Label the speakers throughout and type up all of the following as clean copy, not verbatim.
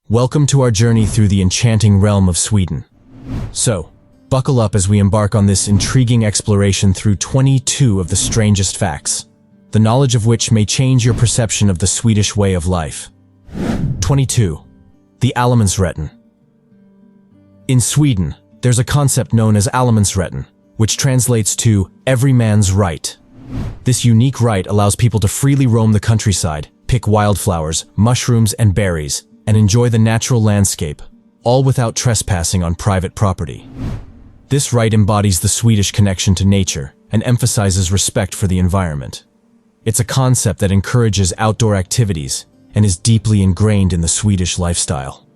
Speaker 1: Welcome to our journey through the enchanting realm of Sweden. So, buckle up as we embark on this intriguing exploration through 22 of the strangest facts, the knowledge of which may change your perception of the Swedish way of life. 22. The allemansrätten. In Sweden, there's a concept known as allemansrätten, which translates to every man's right. This unique right allows people to freely roam the countryside, pick wildflowers, mushrooms, and berries, and enjoy the natural landscape, all without trespassing on private property. This right embodies the Swedish connection to nature and emphasizes respect for the environment. It's a concept that encourages outdoor activities and is deeply ingrained in the Swedish lifestyle.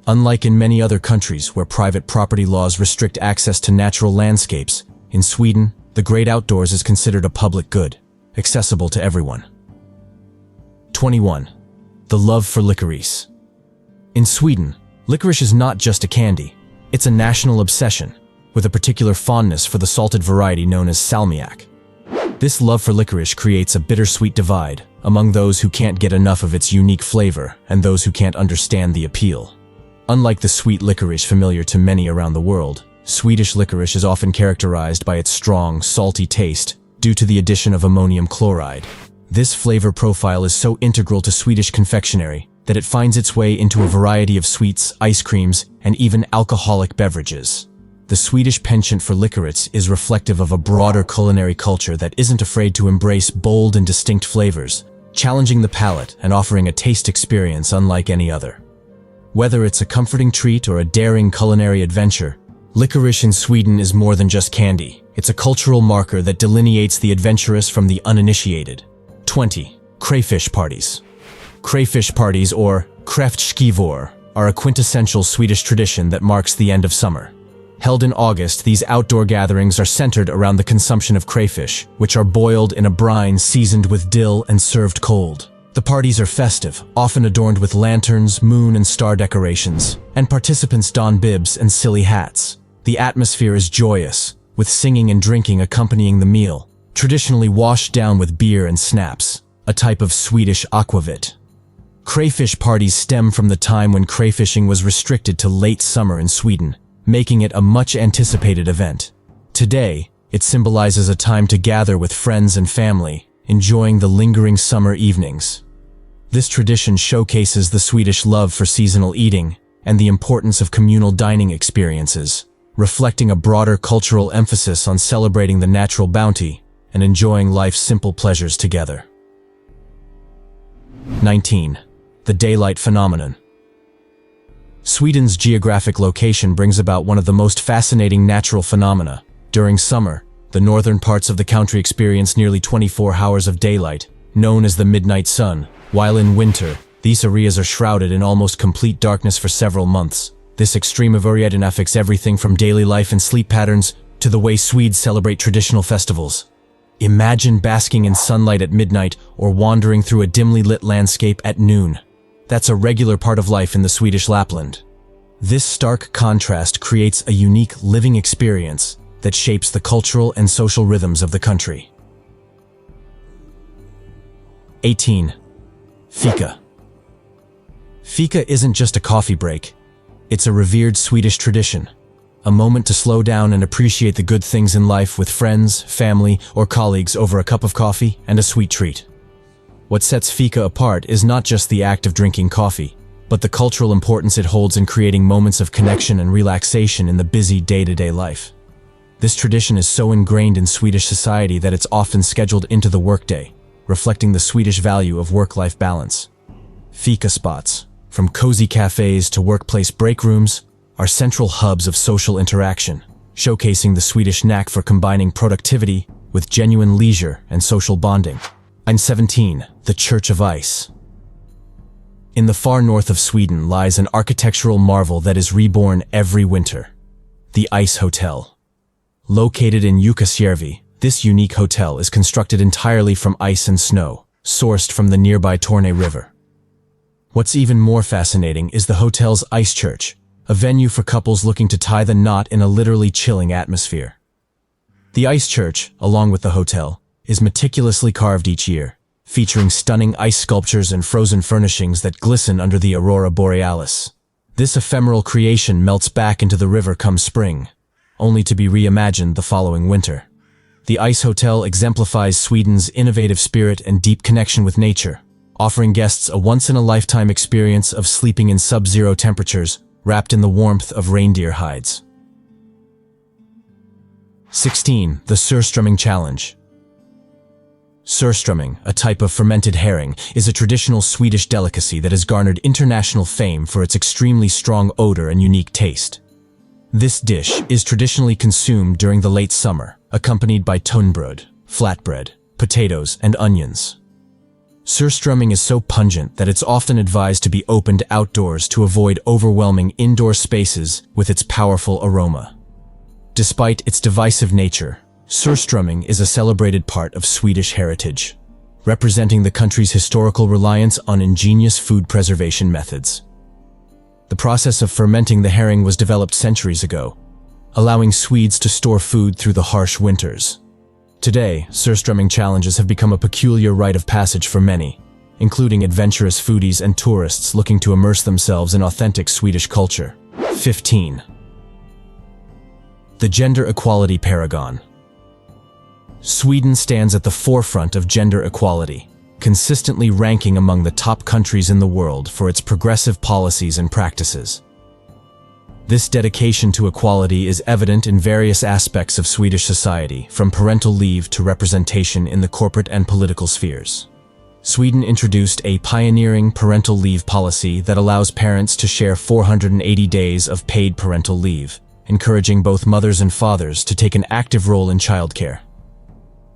Speaker 1: Unlike in many other countries where private property laws restrict access to natural landscapes, in Sweden, the great outdoors is considered a public good, accessible to everyone. 21. The love for licorice. In Sweden, licorice is not just a candy, it's a national obsession, with a particular fondness for the salted variety known as salmiak. This love for licorice creates a bittersweet divide among those who can't get enough of its unique flavor and those who can't understand the appeal. Unlike the sweet licorice familiar to many around the world, Swedish licorice is often characterized by its strong, salty taste due to the addition of ammonium chloride. This flavor profile is so integral to Swedish confectionery that it finds its way into a variety of sweets, ice creams, and even alcoholic beverages. The Swedish penchant for licorice is reflective of a broader culinary culture that isn't afraid to embrace bold and distinct flavors, challenging the palate and offering a taste experience unlike any other. Whether it's a comforting treat or a daring culinary adventure, licorice in Sweden is more than just candy. It's a cultural marker that delineates the adventurous from the uninitiated. 20. Crayfish parties. Crayfish parties, or kräftskivorr, are a quintessential Swedish tradition that marks the end of summer. Held in August, these outdoor gatherings are centered around the consumption of crayfish, which are boiled in a brine seasoned with dill and served cold. The parties are festive, often adorned with lanterns, moon and star decorations, and participants don bibs and silly hats. The atmosphere is joyous, with singing and drinking accompanying the meal, traditionally washed down with beer and snaps, a type of Swedish aquavit. Crayfish parties stem from the time when crayfishing was restricted to late summer in Sweden, making it a much-anticipated event. Today, it symbolizes a time to gather with friends and family, enjoying the lingering summer evenings. This tradition showcases the Swedish love for seasonal eating and the importance of communal dining experiences, reflecting a broader cultural emphasis on celebrating the natural bounty and enjoying life's simple pleasures together. 19. The daylight phenomenon. Sweden's geographic location brings about one of the most fascinating natural phenomena. During summer, the northern parts of the country experience nearly 24 hours of daylight, known as the midnight sun, while in winter, these areas are shrouded in almost complete darkness for several months. This extreme of variety affects everything from daily life and sleep patterns to the way Swedes celebrate traditional festivals. Imagine basking in sunlight at midnight or wandering through a dimly lit landscape at noon. That's a regular part of life in the Swedish Lapland. This stark contrast creates a unique living experience that shapes the cultural and social rhythms of the country. 18. Fika. Fika isn't just a coffee break. It's a revered Swedish tradition, a moment to slow down and appreciate the good things in life with friends, family, or colleagues over a cup of coffee and a sweet treat. What sets fika apart is not just the act of drinking coffee, but the cultural importance it holds in creating moments of connection and relaxation in the busy day-to-day life. This tradition is so ingrained in Swedish society that it's often scheduled into the workday, reflecting the Swedish value of work-life balance. Fika spots, from cozy cafes to workplace break rooms, are central hubs of social interaction, showcasing the Swedish knack for combining productivity with genuine leisure and social bonding. 17. The Church of Ice. In the far north of Sweden lies an architectural marvel that is reborn every winter: the Ice Hotel. Located in Jukkasjärvi, this unique hotel is constructed entirely from ice and snow, sourced from the nearby Torne River. What's even more fascinating is the hotel's ice church, a venue for couples looking to tie the knot in a literally chilling atmosphere. The ice church, along with the hotel, is meticulously carved each year, featuring stunning ice sculptures and frozen furnishings that glisten under the aurora borealis. This ephemeral creation melts back into the river come spring, only to be reimagined the following winter. The Ice Hotel exemplifies Sweden's innovative spirit and deep connection with nature, offering guests a once-in-a-lifetime experience of sleeping in sub-zero temperatures, wrapped in the warmth of reindeer hides. 16. The Surströmming Challenge. Surströmming, a type of fermented herring, is a traditional Swedish delicacy that has garnered international fame for its extremely strong odor and unique taste. This dish is traditionally consumed during the late summer, accompanied by tunnbröd, flatbread, potatoes, and onions. Surströmming is so pungent that it's often advised to be opened outdoors to avoid overwhelming indoor spaces with its powerful aroma. Despite its divisive nature, surströmming is a celebrated part of Swedish heritage, representing the country's historical reliance on ingenious food preservation methods. The process of fermenting the herring was developed centuries ago, allowing Swedes to store food through the harsh winters. Today, surströmming challenges have become a peculiar rite of passage for many, including adventurous foodies and tourists looking to immerse themselves in authentic Swedish culture. 15. The Gender Equality Paragon. Sweden stands at the forefront of gender equality, consistently ranking among the top countries in the world for its progressive policies and practices. This dedication to equality is evident in various aspects of Swedish society, from parental leave to representation in the corporate and political spheres. Sweden introduced a pioneering parental leave policy that allows parents to share 480 days of paid parental leave, encouraging both mothers and fathers to take an active role in childcare.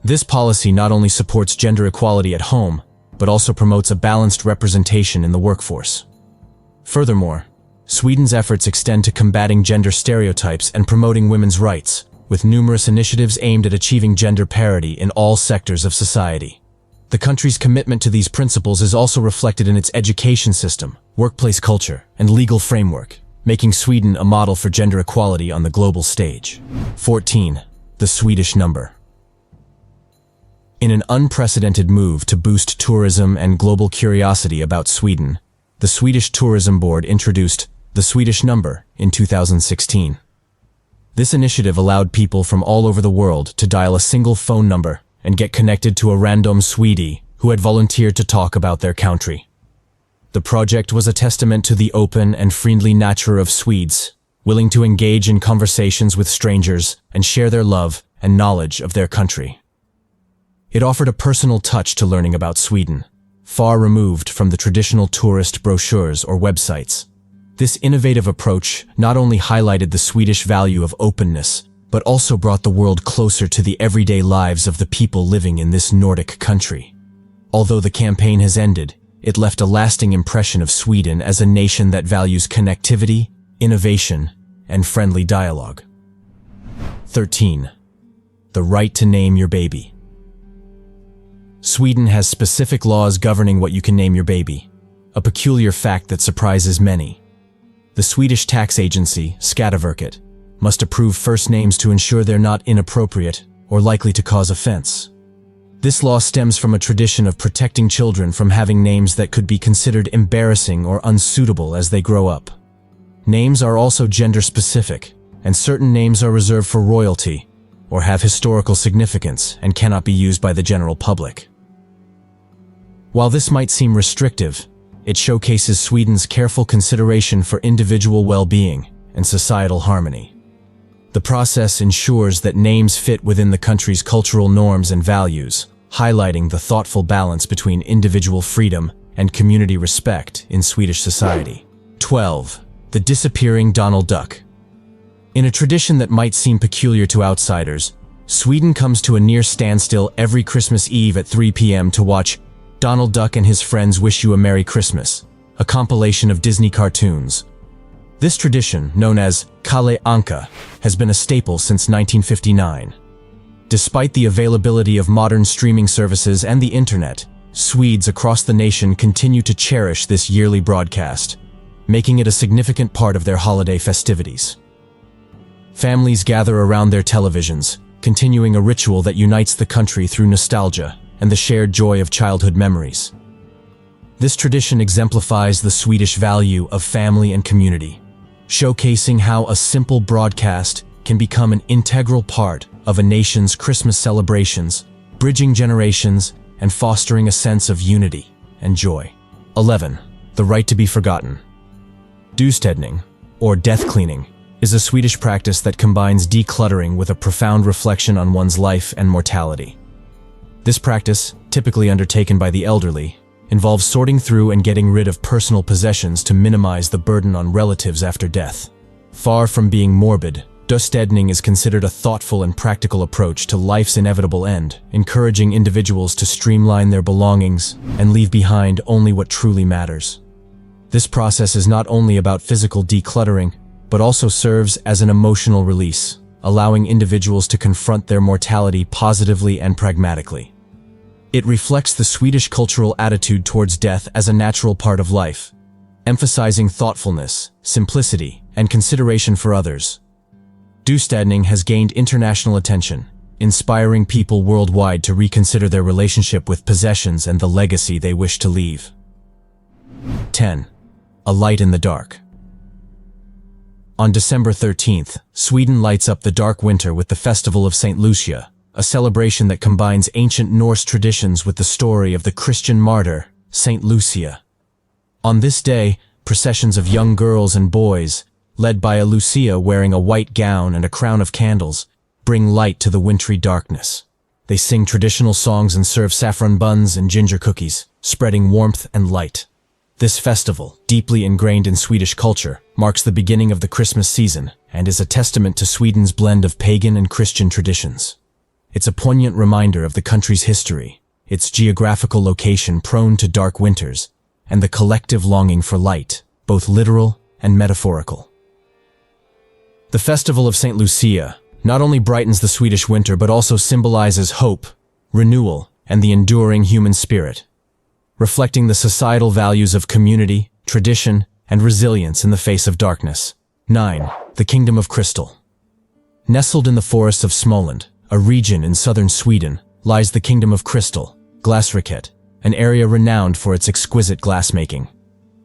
Speaker 1: This policy not only supports gender equality at home, but also promotes a balanced representation in the workforce. Furthermore, Sweden's efforts extend to combating gender stereotypes and promoting women's rights, with numerous initiatives aimed at achieving gender parity in all sectors of society. The country's commitment to these principles is also reflected in its education system, workplace culture, and legal framework, making Sweden a model for gender equality on the global stage. 14. The Swedish number. In an unprecedented move to boost tourism and global curiosity about Sweden, the Swedish Tourism Board introduced the Swedish number in 2016. This initiative allowed people from all over the world to dial a single phone number and get connected to a random Swede who had volunteered to talk about their country. The project was a testament to the open and friendly nature of Swedes, willing to engage in conversations with strangers and share their love and knowledge of their country. It offered a personal touch to learning about Sweden, far removed from the traditional tourist brochures or websites. This innovative approach not only highlighted the Swedish value of openness, but also brought the world closer to the everyday lives of the people living in this Nordic country. Although the campaign has ended, it left a lasting impression of Sweden as a nation that values connectivity, innovation, and friendly dialogue. 13. The right to name your baby. Sweden has specific laws governing what you can name your baby, a peculiar fact that surprises many. The Swedish tax agency, Skatteverket, must approve first names to ensure they're not inappropriate or likely to cause offense. This law stems from a tradition of protecting children from having names that could be considered embarrassing or unsuitable as they grow up. Names are also gender-specific, and certain names are reserved for royalty or have historical significance and cannot be used by the general public. While this might seem restrictive, it showcases Sweden's careful consideration for individual well-being and societal harmony. The process ensures that names fit within the country's cultural norms and values, highlighting the thoughtful balance between individual freedom and community respect in Swedish society. 12. The Disappearing Donald Duck. In a tradition that might seem peculiar to outsiders, Sweden comes to a near standstill every Christmas Eve at 3 p.m. to watch Donald Duck and His Friends Wish You a Merry Christmas, a compilation of Disney cartoons. This tradition, known as Kalle Anka, has been a staple since 1959. Despite the availability of modern streaming services and the internet, Swedes across the nation continue to cherish this yearly broadcast, making it a significant part of their holiday festivities. Families gather around their televisions, continuing a ritual that unites the country through nostalgia and the shared joy of childhood memories. This tradition exemplifies the Swedish value of family and community, showcasing how a simple broadcast can become an integral part of a nation's Christmas celebrations, bridging generations and fostering a sense of unity and joy. 11. The right to be forgotten. Döstädning, or death cleaning, is a Swedish practice that combines decluttering with a profound reflection on one's life and mortality. This practice, typically undertaken by the elderly, involves sorting through and getting rid of personal possessions to minimize the burden on relatives after death. Far from being morbid, döstädning is considered a thoughtful and practical approach to life's inevitable end, encouraging individuals to streamline their belongings and leave behind only what truly matters. This process is not only about physical decluttering, but also serves as an emotional release, allowing individuals to confront their mortality positively and pragmatically. It reflects the Swedish cultural attitude towards death as a natural part of life, emphasizing thoughtfulness, simplicity, and consideration for others. Döstädning has gained international attention, inspiring people worldwide to reconsider their relationship with possessions and the legacy they wish to leave. 10. A light in the dark. On December 13th, Sweden lights up the dark winter with the Festival of St. Lucia, a celebration that combines ancient Norse traditions with the story of the Christian martyr, St. Lucia. On this day, processions of young girls and boys, led by a Lucia wearing a white gown and a crown of candles, bring light to the wintry darkness. They sing traditional songs and serve saffron buns and ginger cookies, spreading warmth and light. This festival, deeply ingrained in Swedish culture, marks the beginning of the Christmas season and is a testament to Sweden's blend of pagan and Christian traditions. It's a poignant reminder of the country's history, its geographical location prone to dark winters, and the collective longing for light, both literal and metaphorical. The Festival of St. Lucia not only brightens the Swedish winter but also symbolizes hope, renewal, and the enduring human spirit, reflecting the societal values of community, tradition, and resilience in the face of darkness. 9. The Kingdom of Crystal. Nestled in the forests of Småland, a region in southern Sweden, lies the Kingdom of Crystal, Glasriket, an area renowned for its exquisite glassmaking.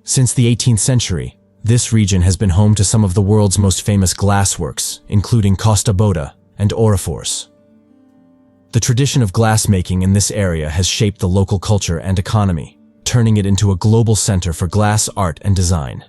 Speaker 1: Since the 18th century, this region has been home to some of the world's most famous glassworks, including Kosta Boda and Orrefors. The tradition of glassmaking in this area has shaped the local culture and economy, turning it into a global center for glass art and design.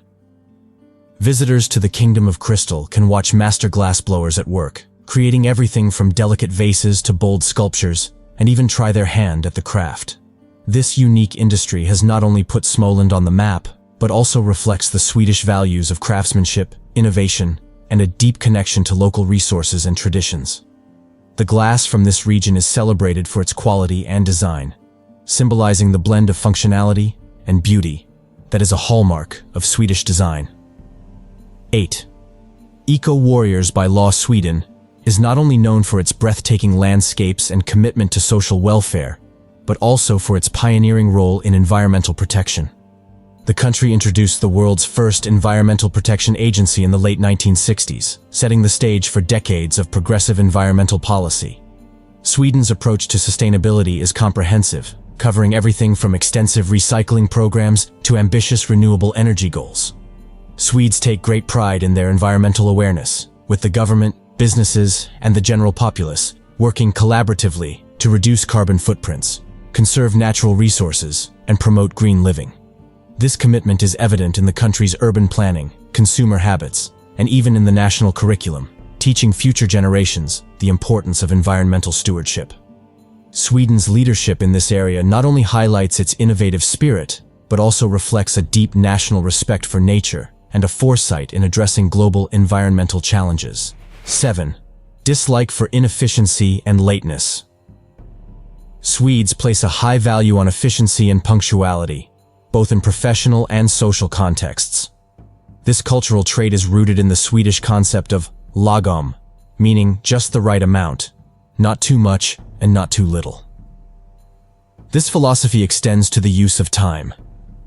Speaker 1: Visitors to the Kingdom of Crystal can watch master glassblowers at work, creating everything from delicate vases to bold sculptures, and even try their hand at the craft. This unique industry has not only put Småland on the map, but also reflects the Swedish values of craftsmanship, innovation, and a deep connection to local resources and traditions. The glass from this region is celebrated for its quality and design, symbolizing the blend of functionality and beauty that is a hallmark of Swedish design. 8. Eco-Warriors by Law Sweden is not only known for its breathtaking landscapes and commitment to social welfare, but also for its pioneering role in environmental protection. The country introduced the world's first environmental protection agency in the late 1960s, setting the stage for decades of progressive environmental policy. Sweden's approach to sustainability is comprehensive, covering everything from extensive recycling programs to ambitious renewable energy goals. Swedes take great pride in their environmental awareness, with the government, businesses, and the general populace working collaboratively to reduce carbon footprints, conserve natural resources, and promote green living. This commitment is evident in the country's urban planning, consumer habits, and even in the national curriculum, teaching future generations the importance of environmental stewardship. Sweden's leadership in this area not only highlights its innovative spirit, but also reflects a deep national respect for nature and a foresight in addressing global environmental challenges. 7. Dislike for inefficiency and lateness. Swedes place a high value on efficiency and punctuality, both in professional and social contexts. This cultural trait is rooted in the Swedish concept of lagom, meaning just the right amount, not too much and not too little. This philosophy extends to the use of time.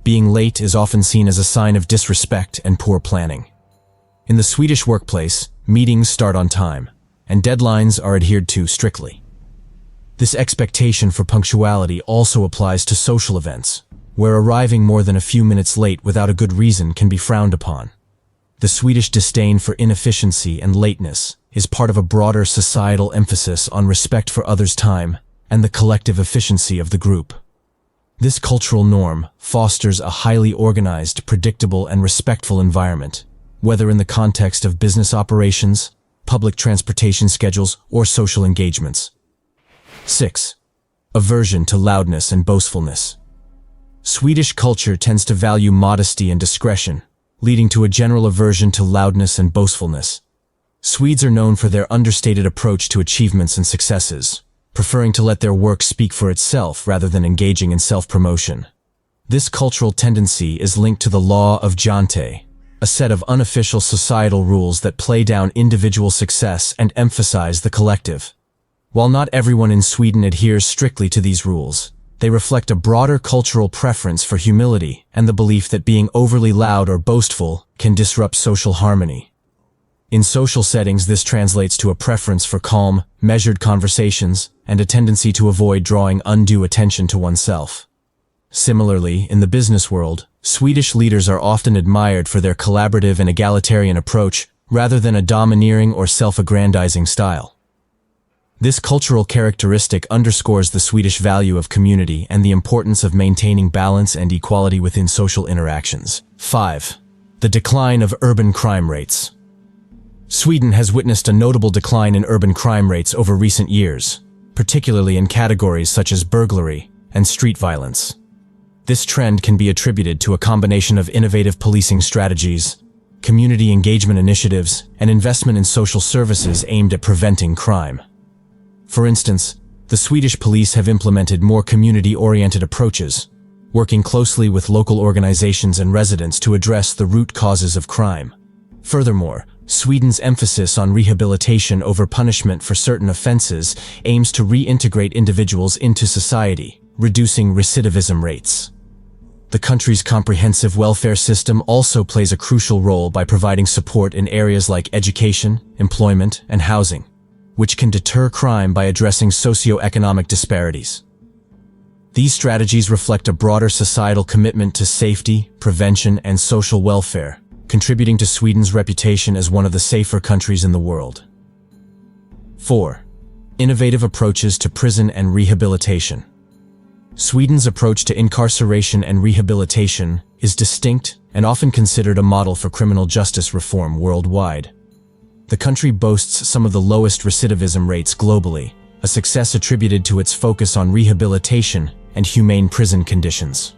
Speaker 1: Being late is often seen as a sign of disrespect and poor planning. In the Swedish workplace, meetings start on time, and deadlines are adhered to strictly. This expectation for punctuality also applies to social events, where arriving more than a few minutes late without a good reason can be frowned upon. The Swedish disdain for inefficiency and lateness is part of a broader societal emphasis on respect for others' time and the collective efficiency of the group. This cultural norm fosters a highly organized, predictable, and respectful environment, whether in the context of business operations, public transportation schedules, or social engagements. 6. Aversion to loudness and boastfulness. Swedish culture tends to value modesty and discretion, leading to a general aversion to loudness and boastfulness. Swedes are known for their understated approach to achievements and successes, preferring to let their work speak for itself rather than engaging in self-promotion. This cultural tendency is linked to the law of Jante, a set of unofficial societal rules that play down individual success and emphasize the collective. While not everyone in Sweden adheres strictly to these rules, they reflect a broader cultural preference for humility and the belief that being overly loud or boastful can disrupt social harmony. In social settings, this translates to a preference for calm, measured conversations and a tendency to avoid drawing undue attention to oneself. Similarly, in the business world, Swedish leaders are often admired for their collaborative and egalitarian approach rather than a domineering or self-aggrandizing style. This cultural characteristic underscores the Swedish value of community and the importance of maintaining balance and equality within social interactions. 5. The decline of urban crime rates. Sweden has witnessed a notable decline in urban crime rates over recent years, particularly in categories such as burglary and street violence. This trend can be attributed to a combination of innovative policing strategies, community engagement initiatives, and investment in social services aimed at preventing crime. For instance, the Swedish police have implemented more community-oriented approaches, working closely with local organizations and residents to address the root causes of crime. Furthermore, Sweden's emphasis on rehabilitation over punishment for certain offenses aims to reintegrate individuals into society, reducing recidivism rates. The country's comprehensive welfare system also plays a crucial role by providing support in areas like education, employment, and housing, which can deter crime by addressing socioeconomic disparities. These strategies reflect a broader societal commitment to safety, prevention, and social welfare, contributing to Sweden's reputation as one of the safer countries in the world. 4. Innovative approaches to prison and rehabilitation. Sweden's approach to incarceration and rehabilitation is distinct and often considered a model for criminal justice reform worldwide. The country boasts some of the lowest recidivism rates globally, a success attributed to its focus on rehabilitation and humane prison conditions.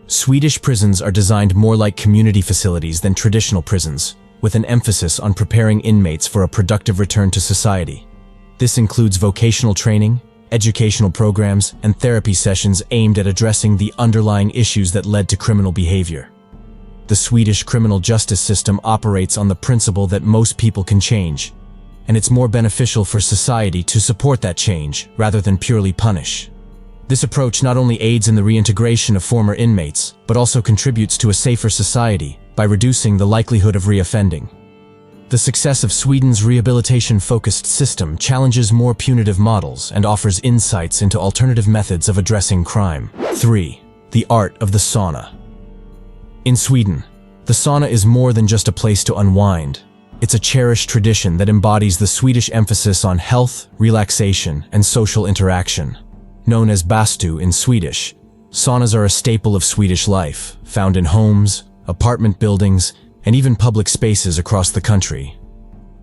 Speaker 1: Swedish prisons are designed more like community facilities than traditional prisons, with an emphasis on preparing inmates for a productive return to society. This includes vocational training, educational programs, and therapy sessions aimed at addressing the underlying issues that led to criminal behavior. The Swedish criminal justice system operates on the principle that most people can change, and it's more beneficial for society to support that change rather than purely punish. This approach not only aids in the reintegration of former inmates, but also contributes to a safer society by reducing the likelihood of reoffending. The success of Sweden's rehabilitation-focused system challenges more punitive models and offers insights into alternative methods of addressing crime. 3. The art of the sauna. In Sweden, the sauna is more than just a place to unwind. It's a cherished tradition that embodies the Swedish emphasis on health, relaxation, and social interaction. Known as bastu in Swedish, saunas are a staple of Swedish life, found in homes, apartment buildings, and even public spaces across the country.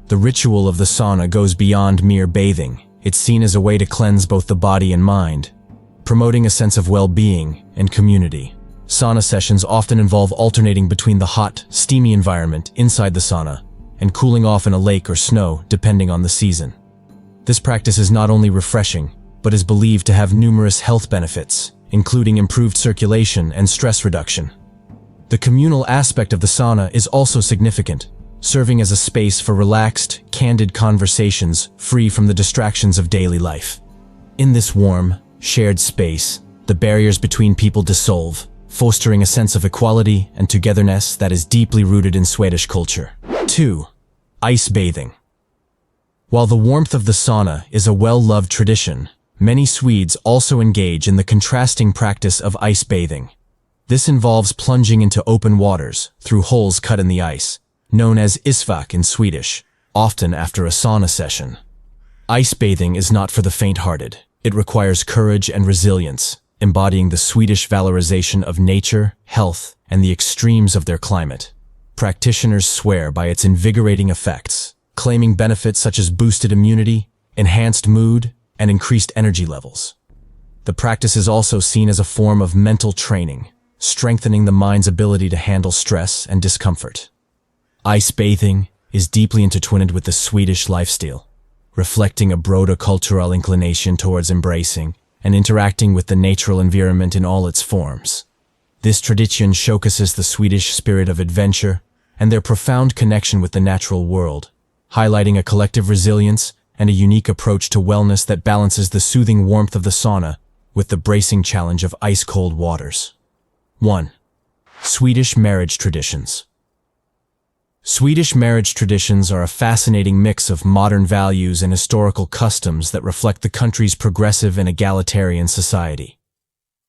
Speaker 1: The ritual of the sauna goes beyond mere bathing. It's seen as a way to cleanse both the body and mind, promoting a sense of well-being and community. Sauna sessions often involve alternating between the hot, steamy environment inside the sauna and cooling off in a lake or snow, depending on the season. This practice is not only refreshing, but is believed to have numerous health benefits, including improved circulation and stress reduction. The communal aspect of the sauna is also significant, serving as a space for relaxed, candid conversations free from the distractions of daily life. In this warm, shared space, the barriers between people dissolve, fostering a sense of equality and togetherness that is deeply rooted in Swedish culture. 2. Ice bathing. While the warmth of the sauna is a well-loved tradition, Many Swedes also engage in the contrasting practice of ice bathing. This involves plunging into open waters through holes cut in the ice, known as isvak in Swedish, often after a sauna session. Ice bathing is not for the faint-hearted. It requires courage and resilience, embodying the Swedish valorization of nature, health, and the extremes of their climate. Practitioners swear by its invigorating effects, claiming benefits such as boosted immunity, enhanced mood, and increased energy levels. The practice is also seen as a form of mental training, strengthening the mind's ability to handle stress and discomfort. Ice bathing is deeply intertwined with the Swedish lifestyle, reflecting a broader cultural inclination towards embracing and interacting with the natural environment in all its forms. This tradition showcases the Swedish spirit of adventure and their profound connection with the natural world, highlighting a collective resilience and a unique approach to wellness that balances the soothing warmth of the sauna with the bracing challenge of ice-cold waters. 1. Swedish marriage traditions. Swedish marriage traditions are a fascinating mix of modern values and historical customs that reflect the country's progressive and egalitarian society.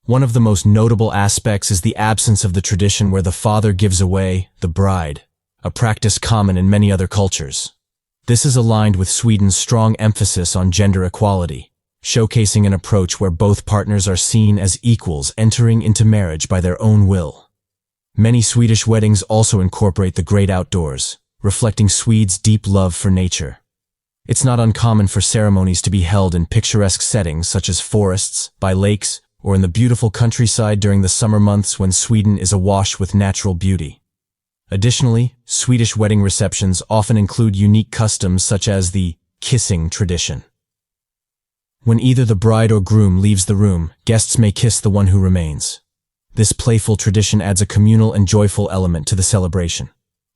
Speaker 1: One of the most notable aspects is the absence of the tradition where the father gives away the bride, a practice common in many other cultures. This is aligned with Sweden's strong emphasis on gender equality, showcasing an approach where both partners are seen as equals entering into marriage by their own will. Many Swedish weddings also incorporate the great outdoors, reflecting Swedes' deep love for nature. It's not uncommon for ceremonies to be held in picturesque settings such as forests, by lakes, or in the beautiful countryside during the summer months when Sweden is awash with natural beauty. Additionally, Swedish wedding receptions often include unique customs such as the kissing tradition. When either the bride or groom leaves the room, guests may kiss the one who remains. This playful tradition adds a communal and joyful element to the celebration.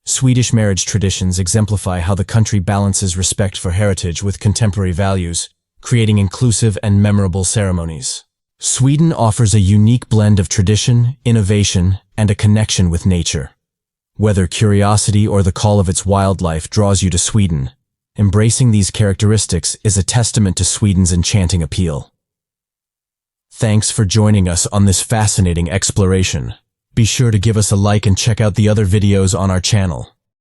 Speaker 1: Swedish marriage traditions exemplify how the country balances respect for heritage with contemporary values, creating inclusive and memorable ceremonies. Sweden offers a unique blend of tradition, innovation, and a connection with nature. Whether curiosity or the call of its wildlife draws you to Sweden, embracing these characteristics is a testament to Sweden's enchanting appeal. Thanks for joining us on this fascinating exploration. Be sure to give us a like and check out the other videos on our channel.